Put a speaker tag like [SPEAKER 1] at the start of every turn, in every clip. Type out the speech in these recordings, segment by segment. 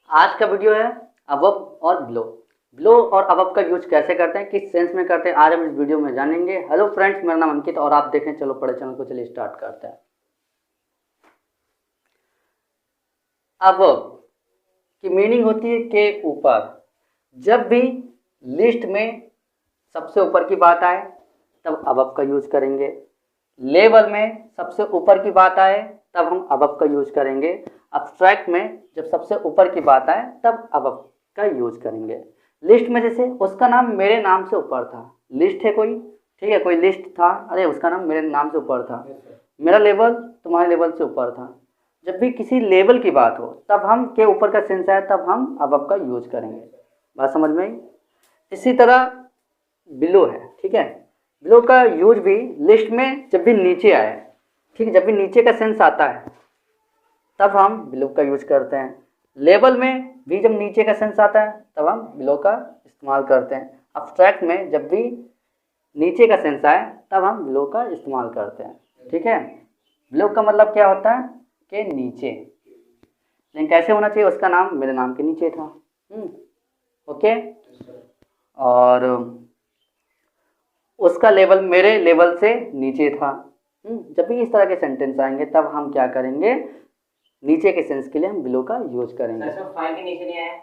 [SPEAKER 1] आज का वीडियो है अबव और बिलो। बिलो और अबव का यूज कैसे करते हैं, किस सेंस में करते हैं, आज हम इस वीडियो में जानेंगे। हेलो फ्रेंड्स, मेरा नाम अंकित और आप देखें चलो पढ़े चैनल को। चलिए स्टार्ट करते हैं। अबव की मीनिंग होती है के ऊपर। जब भी लिस्ट में सबसे ऊपर की बात आए तब अबव का यूज करेंगे। लेवल में सबसे ऊपर की बात आए तब हम अबव का यूज करेंगे। अब्स्ट्रैक्ट में जब सबसे ऊपर की बात आए तब अबव का यूज करेंगे। लिस्ट में जैसे उसका नाम मेरे नाम से ऊपर था। लिस्ट है कोई, ठीक है, कोई लिस्ट था, अरे उसका नाम मेरे नाम से ऊपर था। मेरा लेवल तुम्हारे लेवल से ऊपर था। जब भी किसी लेवल की बात हो तब हम के ऊपर का सेंस आए तब हम अबव का यूज करेंगे। बात समझ में आई? इसी तरह बिलो है, ठीक है। बिलो का यूज भी लिस्ट में जब भी नीचे आए, ठीक है, जब भी नीचे का सेंस आता है तब हम बिलो का यूज करते हैं। लेवल में भी जब नीचे का सेंस आता है तब हम बिलो का इस्तेमाल करते हैं। अब्स्ट्रैक्ट में जब भी नीचे का सेंस आए तब हम बिलो का इस्तेमाल करते हैं, ठीक है। बिलो का मतलब क्या होता है कि नीचे, लेकिन कैसे होना चाहिए, उसका नाम मेरे नाम के नीचे था। ओके, और उसका लेवल मेरे लेवल से नीचे था। जब भी इस तरह के सेंटेंस आएंगे तब हम क्या करेंगे, नीचे के सेंस के लिए हम बिलो का यूज करेंगे।
[SPEAKER 2] फाइल के नीचे नहीं आया।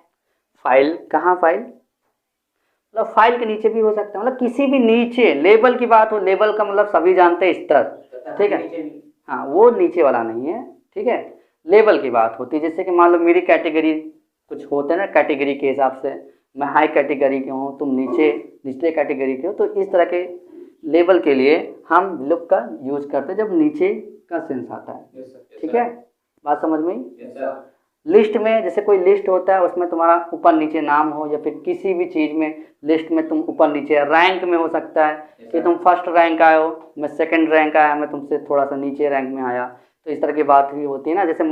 [SPEAKER 1] फाइल कहाँ, फाइल मतलब फाइल के नीचे भी हो सकता है, मतलब किसी भी नीचे लेवल की बात हो। लेवल का मतलब सभी जानते हैं स्तर, ठीक है। हाँ, वो नीचे वाला नहीं है, ठीक है। लेवल की बात होती है, जैसे कि मान लो मेरी कैटेगरी कुछ होते हैं ना, कैटेगरी के हिसाब से मैं हाई कैटेगरी के हूँ, तुम निचले कैटेगरी के हो, तो इस तरह के लेवल के लिए हम लुक का यूज करते हैं जब नीचे का सेंस आता है, ठीक है। बात समझ में आई? लिस्ट में जैसे कोई लिस्ट होता है, उसमें तुम्हारा ऊपर नीचे नाम हो, या फिर किसी भी चीज़ में लिस्ट में तुम ऊपर नीचे, रैंक में हो सकता है कि तुम फर्स्ट रैंक आए हो, मैं सेकंड रैंक आया, मैं तुमसे थोड़ा सा नीचे रैंक में आया, तो इस तरह की बात भी होती है ना। जैसे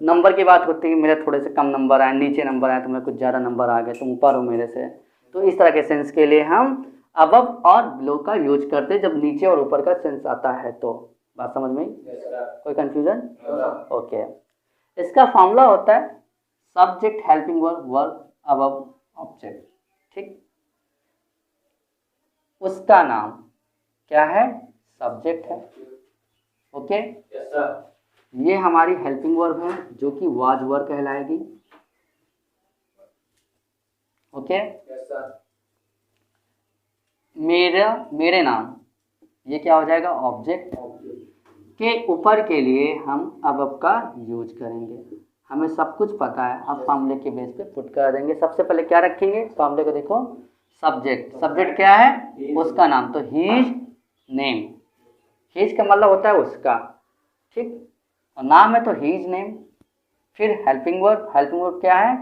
[SPEAKER 1] नंबर की बात होती है, मेरे थोड़े से कम नंबर आए, नीचे नंबर आए, तुम्हें कुछ ज़्यादा नंबर आ गए, तुम ऊपर हो मेरे से। तो इस तरह के सेंस के लिए हम अबव और बिलो का यूज करते हैं जब नीचे और ऊपर का सेंस आता है। तो बात समझ में आई? कोई कंफ्यूजन? ओके। इसका फॉर्मूला होता है subject helping verb verb above object, ठीक। उसका नाम क्या है, सब्जेक्ट है, ओके। ये हमारी हेल्पिंग वर्ब है जो कि वाज वर्ब कहलाएगी, ओके। मेरे नाम, ये क्या हो जाएगा, ऑब्जेक्ट। के ऊपर के लिए हम अबव का यूज करेंगे। हमें सब कुछ पता है, अब फॉर्मूले के बेस पे पुट कर देंगे। सबसे पहले क्या रखेंगे फॉर्मूले को, देखो सब्जेक्ट। सब्जेक्ट क्या है, उसका नाम, तो हीज नेम। हीज का मतलब होता है उसका, ठीक, और नाम है तो हीज नेम। फिर हेल्पिंग वर्ब, हेल्पिंग वर्ब क्या है,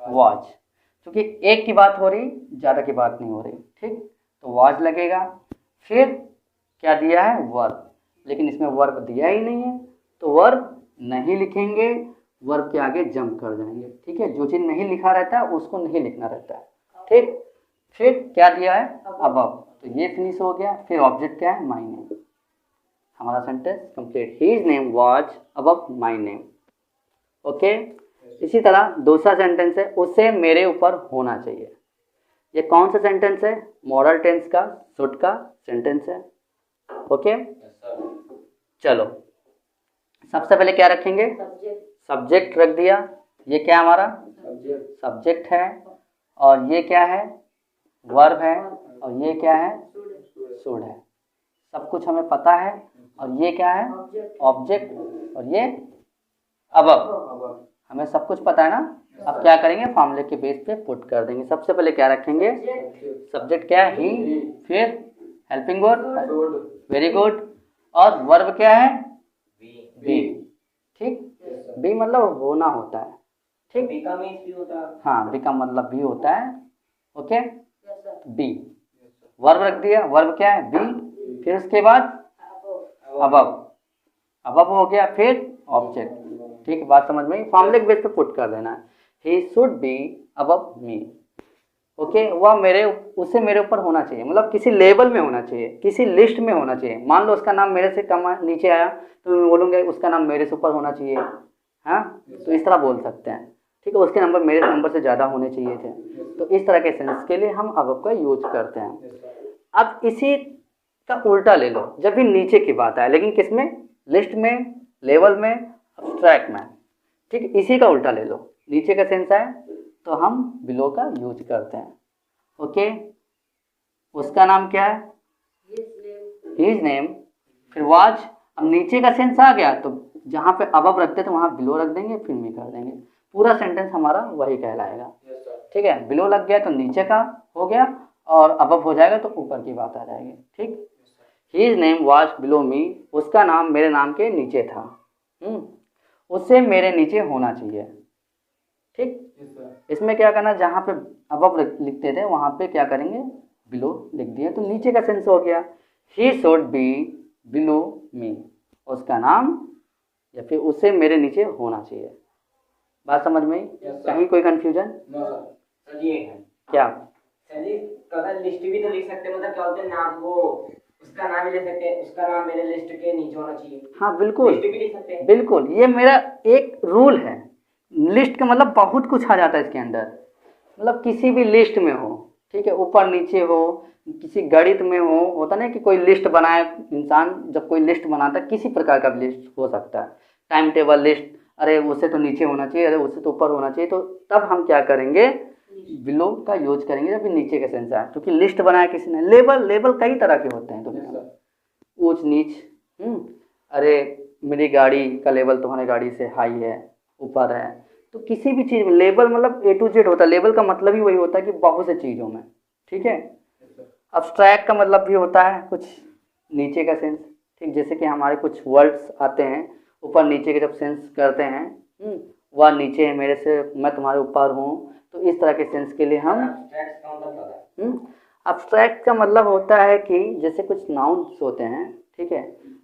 [SPEAKER 1] वॉज, क्योंकि एक की बात हो रही, ज़्यादा की बात नहीं हो रही, ठीक, तो वॉज लगेगा। फिर क्या दिया है, वर्ब, लेकिन इसमें वर्ब दिया ही नहीं है तो वर्ब नहीं लिखेंगे, वर्ब के आगे जंप कर जाएंगे, ठीक है। जो चीज़ नहीं लिखा रहता है उसको नहीं लिखना रहता है, ठीक। फिर क्या दिया है, अबव, तो ये फिनिश हो गया। फिर ऑब्जेक्ट क्या है, माई नेम। हमारा sentence complete, his name was above my name, okay. इसी तरह दूसरा सेंटेंस है, उसे मेरे ऊपर होना चाहिए। ये कौन सा सेंटेंस है, मॉडल टेंस का शुड का सेंटेंस है, ओके। चलो सबसे पहले क्या रखेंगे, सब्जेक्ट रख दिया। ये क्या हमारा सब्जेक्ट है, और ये क्या है, वर्ब है, और ये क्या है, शुड है। सब कुछ हमें पता है। और ये क्या है, ऑब्जेक्ट, और ये अबव, हमें सब कुछ पता है ना। अब क्या करेंगे, फॉर्मूले के बेस पे पुट कर देंगे। सबसे पहले क्या रखेंगे, सब्जेक्ट क्या है, ही, फिर हेल्पिंग वर्ब, वेरी गुड, और वर्ब क्या है, बी, ठीक। बी मतलब होना होता है, ठीक। हाँ, बी का मतलब भी होता है, ओके। बी, वर्ब रख दिया, वर्ब क्या है, बी, फिर उसके बाद अबव, अबव हो गया, फिर ऑब्जेक्ट, ठीक। बात समझ में, फॉर्मूले के बेस पे पुट कर देना है। He should be above me, okay. वह उसे मेरे ऊपर होना चाहिए, मतलब किसी लेवल में होना चाहिए, किसी लिस्ट में होना चाहिए। मान लो उसका नाम मेरे से कम नीचे आया तो मैं बोलूँगा उसका नाम मेरे से ऊपर होना चाहिए, हाँ, तो इस तरह बोल सकते हैं। ठीक है, उसके नंबर मेरे नंबर से ज़्यादा होने चाहिए थे। तो इस तरह के सेंस के लिए हम अब का यूज करते हैं। अब इसी का उल्टा ले लो, जब भी नीचे की बात आए, लेकिन किस में, लिस्ट में, लेवल में, अब्स्ट्रैक्ट में, ठीक, इसी का उल्टा ले लो, नीचे का सेंस आए तो हम बिलो का यूज करते हैं। ओके, उसका नाम क्या है, हिज नेम, फिर वाज, अब नीचे का सेंस आ गया तो जहाँ पे अबव रखते तो वहाँ बिलो रख देंगे, फिर मी कर देंगे, पूरा सेंटेंस हमारा वही कहलाएगा। ठीक है, बिलो लग गया तो नीचे का हो गया, और अबव हो जाएगा तो ऊपर की बात आ जाएगी। ठीक, हिज नेम वाज बिलो मी, उसका नाम मेरे नाम के नीचे था, उससे मेरे नीचे होना चाहिए। ठीक, इसमें क्या करना, जहाँ पे अबव लिखते थे वहाँ पे क्या करेंगे, बिलो लिख दिया, तो नीचे का सेंस हो गया। ही शुड बी बिलो मी, उसका नाम या फिर उससे मेरे नीचे होना चाहिए। बात समझ में आई? कहीं कोई कंफ्यूजन?
[SPEAKER 2] सर ये है
[SPEAKER 1] क्या
[SPEAKER 2] सर जी, कलर लिस्ट भी तो लिख सकते हैं, मतलब क्या बोलते हैं नाम, वो उसका नाम भी लिख सकते हैं, उसका नाम मेरे लिस्ट के नीचे होना चाहिए।
[SPEAKER 1] हाँ बिल्कुल,
[SPEAKER 2] लिस्ट भी लिख सकते हैं।
[SPEAKER 1] बिल्कुल, ये मेरा एक रूल है। लिस्ट का मतलब बहुत कुछ आ जाता है इसके अंदर, मतलब किसी भी लिस्ट में हो, ठीक है, ऊपर नीचे हो, किसी गणित में हो, होता ना कि कोई लिस्ट बनाए इंसान, जब कोई लिस्ट बनाता है किसी प्रकार का भी लिस्ट हो सकता है, टाइम टेबल लिस्ट, अरे उससे तो नीचे होना चाहिए, अरे उससे तो ऊपर होना चाहिए, तो तब हम क्या करेंगे, बिलो का यूज करेंगे जब नीचे का सेंस आए, क्योंकि लिस्ट बनाया किसी ने। लेबल, लेबल कई तरह के होते हैं, तो ऊंच नीच, अरे मेरी गाड़ी का लेवल तुम्हारी गाड़ी से हाई है, ऊपर है, तो किसी भी चीज़ में लेबल मतलब ए टू जेड होता है। लेबल का मतलब ही वही होता है कि बहुत से चीज़ों में, ठीक है। अब्स्ट्रैक्ट का मतलब भी होता है कुछ नीचे का सेंस, ठीक, जैसे कि हमारे कुछ वर्ड्स आते हैं ऊपर नीचे के जब सेंस करते हैं, वह नीचे है मेरे से, मैं तुम्हारे ऊपर हूँ, तो इस तरह के सेंस के लिए हम अब्स्ट्रैक्ट का मतलब होता है कि जैसे कुछ नाउन्स होते हैं, ठीक है,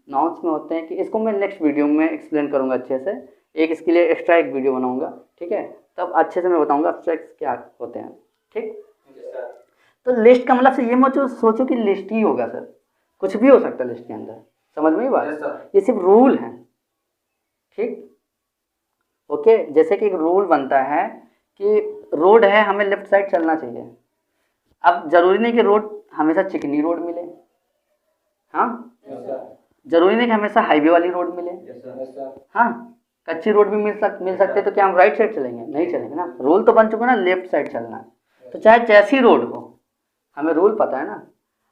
[SPEAKER 1] नाउन्स में होते हैं कि इसको मैं नेक्स्ट वीडियो में एक्सप्लेन करूँगा अच्छे से, एक इसके लिए एक्स्ट्रा एक वीडियो बनाऊंगा, ठीक है, तब अच्छे से मैं बताऊंगा अब्स्ट्रैक्ट क्या होते हैं। ठीक, तो लिस्ट का मतलब से ये मत सोचो कि लिस्ट ही होगा सर, कुछ भी हो सकता है लिस्ट के अंदर, समझ में ही बात, ये सिर्फ रूल है। ठीक, ओके, जैसे कि एक रूल बनता है कि रोड है, हमें लेफ्ट साइड चलना चाहिए। अब जरूरी नहीं कि रोड हमेशा चिकनी रोड मिले, हाँ, जरूरी नहीं कि हमेशा हाईवे वाली रोड मिले, हाँ, कच्ची रोड भी मिल सकते, तो क्या हम राइट साइड चलेंगे? नहीं चलेंगे ना, रूल तो बन चुका ना, लेफ्ट साइड चलना है। तो चाहे जैसी रोड हो, हमें रूल पता है ना।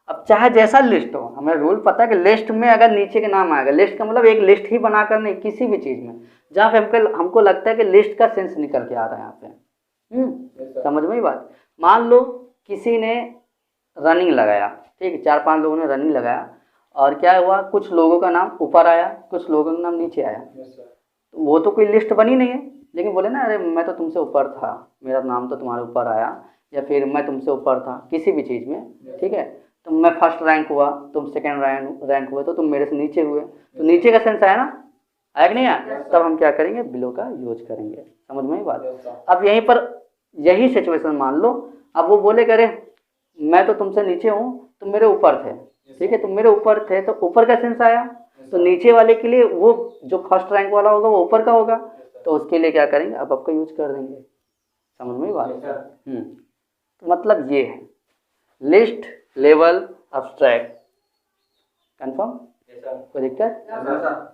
[SPEAKER 1] अब चाहे जैसा लिस्ट हो, हमें रूल पता है कि लिस्ट में अगर नीचे के नाम आएगा, लिस्ट का मतलब एक लिस्ट ही बनाकर नहीं, किसी भी चीज़ में जहाँ पे हमको लगता है कि लिस्ट का सेंस निकल के आ रहा है यहाँ पे, समझ में ही बात। मान लो किसी ने रनिंग लगाया, ठीक है, 4-5 लोगों ने रनिंग लगाया, और क्या हुआ, कुछ लोगों का नाम ऊपर आया, कुछ लोगों का नाम नीचे आया, तो वो तो कोई लिस्ट बनी नहीं है, लेकिन बोले ना, अरे मैं तो तुमसे ऊपर था, मेरा नाम तो तुम्हारे ऊपर आया, या फिर मैं तुमसे ऊपर था किसी भी चीज़ में, ठीक है, तो मैं फर्स्ट रैंक हुआ, तुम सेकंड रैंक हुए, तो तुम मेरे से नीचे हुए, तो नीचे का सेंस आया ना, आया कि नहीं आया? तब हम क्या करेंगे, बिलो का यूज करेंगे, समझ में ही बात। अब यहीं पर यही सिचुएशन मान लो, अब वो बोले करे मैं तो तुमसे नीचे हूँ, तुम मेरे ऊपर थे, ठीक है, तुम मेरे ऊपर थे, तो ऊपर का सेंस आया, तो नीचे वाले के लिए वो जो फर्स्ट रैंक वाला होगा वो ऊपर का होगा, तो उसके लिए क्या करेंगे, अब आपका यूज कर देंगे, समझ में ही बात। तो मतलब ये है लिस्ट, लेवल, अब्स्ट्रैक्ट, कंफर्म, कोई दिक्कत?